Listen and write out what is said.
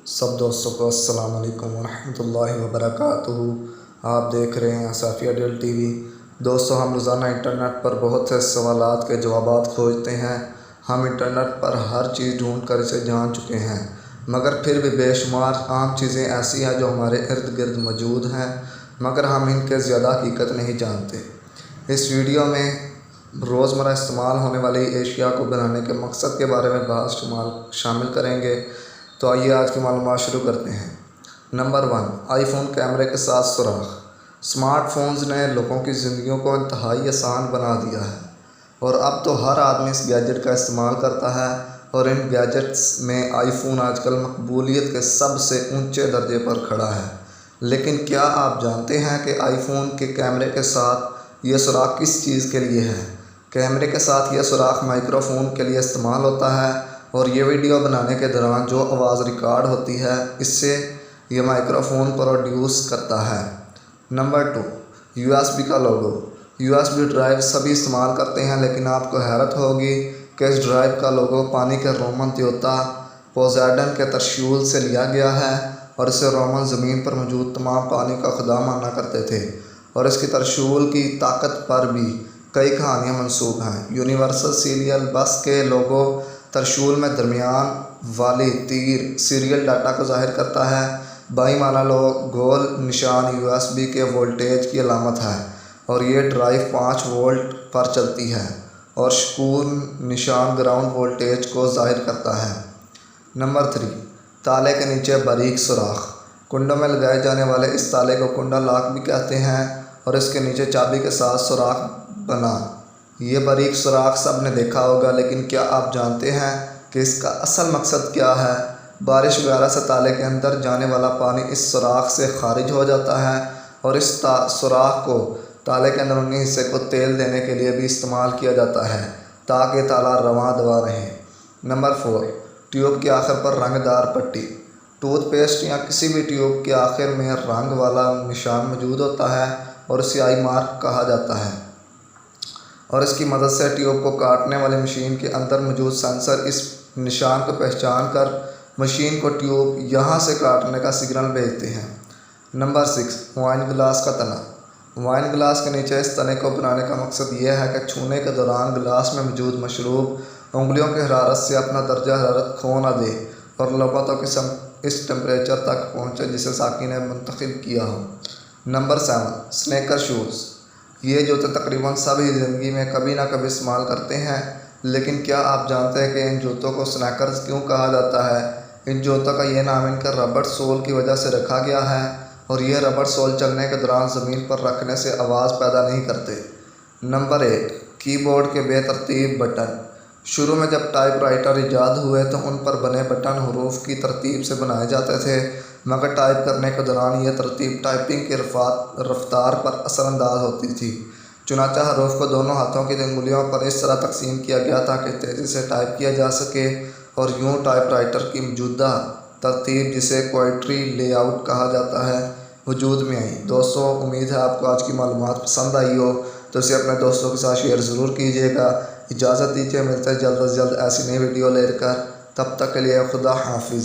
سب دوستوں کو السلام علیکم ورحمۃ اللہ وبرکاتہ۔ آپ دیکھ رہے ہیں صافیہ ڈیل ٹی وی۔ دوستوں، ہم روزانہ انٹرنیٹ پر بہت سے سوالات کے جوابات کھوجتے ہیں۔ ہم انٹرنیٹ پر ہر چیز ڈھونڈ کر اسے جان چکے ہیں، مگر پھر بھی بے شمار عام چیزیں ایسی ہیں جو ہمارے ارد گرد موجود ہیں، مگر ہم ان کے زیادہ حقیقت نہیں جانتے۔ اس ویڈیو میں روزمرہ استعمال ہونے والی اشیاء کو بنانے کے مقصد کے بارے میں بحث شامل کریں گے۔ تو آئیے آج کی معلومات شروع کرتے ہیں۔ نمبر 1، آئی فون کیمرے کے ساتھ سوراخ۔ اسمارٹ فونز نے لوگوں کی زندگیوں کو انتہائی آسان بنا دیا ہے، اور اب تو ہر آدمی اس گیجٹ کا استعمال کرتا ہے، اور ان گیجٹس میں آئی فون آج کل مقبولیت کے سب سے اونچے درجے پر کھڑا ہے۔ لیکن کیا آپ جانتے ہیں کہ آئی فون کے کیمرے کے ساتھ یہ سوراخ کس چیز کے لیے ہے؟ کیمرے کے ساتھ یہ سوراخ مائکرو فون کے لیے استعمال ہوتا ہے، اور یہ ویڈیو بنانے کے دوران جو آواز ریکارڈ ہوتی ہے اس سے یہ مائکرو فون پروڈیوس کرتا ہے۔ نمبر 2، یو ایس بی کا لوگو۔ یو ایس بی ڈرائیو سبھی استعمال کرتے ہیں، لیکن آپ کو حیرت ہوگی کہ اس ڈرائیو کا لوگو پانی کے رومن دیوتا پوسیڈن کے ترشول سے لیا گیا ہے، اور اسے رومن زمین پر موجود تمام پانی کا خدا مانا کرتے تھے، اور اس کی ترشول کی طاقت پر بھی کئی کہانیاں منسوب ہیں۔ یونیورسل سیریل بس کے لوگو ترشول میں درمیان والی تیر سیریل ڈاٹا کو ظاہر کرتا ہے۔ بائیں والا گول نشان یو ایس بی کے وولٹیج کی علامت ہے، اور یہ ڈرائیو 5 وولٹ پر چلتی ہے، اور شکون نشان گراؤنڈ وولٹیج کو ظاہر کرتا ہے۔ نمبر 3، تالے کے نیچے باریک سوراخ۔ کنڈوں میں لگائے جانے والے اس تالے کو کنڈا لاک بھی کہتے ہیں، اور اس کے نیچے چابی کے ساتھ سوراخ بنا۔ یہ باریک سوراخ سب نے دیکھا ہوگا، لیکن کیا آپ جانتے ہیں کہ اس کا اصل مقصد کیا ہے؟ بارش وغیرہ سے تالے کے اندر جانے والا پانی اس سوراخ سے خارج ہو جاتا ہے، اور اس سوراخ کو تالے کے اندرونی حصے کو تیل دینے کے لیے بھی استعمال کیا جاتا ہے تاکہ تالا رواں دواں رہے۔ نمبر 4، ٹیوب کے آخر پر رنگ دار پٹی۔ ٹوتھ پیسٹ یا کسی بھی ٹیوب کے آخر میں رنگ والا نشان موجود ہوتا ہے، اور اسے آئی مارک کہا جاتا ہے، اور اس کی مدد سے ٹیوب کو کاٹنے والی مشین کے اندر موجود سینسر اس نشان کو پہچان کر مشین کو ٹیوب یہاں سے کاٹنے کا سگنل بھیجتے ہیں۔ نمبر 6، وائن گلاس کا تنا۔ وائن گلاس کے نیچے اس تنے کو بنانے کا مقصد یہ ہے کہ چھونے کے دوران گلاس میں موجود مشروب انگلیوں کی حرارت سے اپنا درجہ حرارت کھو نہ دے، اور لبوں تک اس ٹمپریچر تک پہنچے جسے ساقی نے منتخب کیا ہو۔ Number 7، سنیکر shows. یہ جوتے تقریباً سبھی زندگی میں کبھی نہ کبھی استعمال کرتے ہیں، لیکن کیا آپ جانتے ہیں کہ ان جوتوں کو سنیکرز کیوں کہا جاتا ہے؟ ان جوتوں کا یہ نام ان کے ربڑ سول کی وجہ سے رکھا گیا ہے، اور یہ ربڑ سول چلنے کے دوران زمین پر رکھنے سے آواز پیدا نہیں کرتے۔ نمبر 8، کی بورڈ کے بے ترتیب بٹن۔ شروع میں جب ٹائپ رائٹر ایجاد ہوئے تو ان پر بنے بٹن حروف کی ترتیب سے بنائے جاتے تھے، مگر ٹائپ کرنے کے دوران یہ ترتیب ٹائپنگ کی رفتار پر اثر انداز ہوتی تھی۔ چنانچہ حروف کو دونوں ہاتھوں کی انگلیوں پر اس طرح تقسیم کیا گیا تاکہ تیزی سے ٹائپ کیا جا سکے، اور یوں ٹائپ رائٹر کی موجودہ ترتیب، جسے کوئٹری لے آؤٹ کہا جاتا ہے، وجود میں آئی۔ دوستوں، امید ہے آپ کو آج کی معلومات پسند آئی ہو، تو اسے اپنے دوستوں کے ساتھ شیئر ضرور کیجیے گا۔ اجازت دیجیے، ملتے ہیں جلد از جلد ایسی نئی ویڈیو لے کر۔ تب تک کے لیے خدا حافظ۔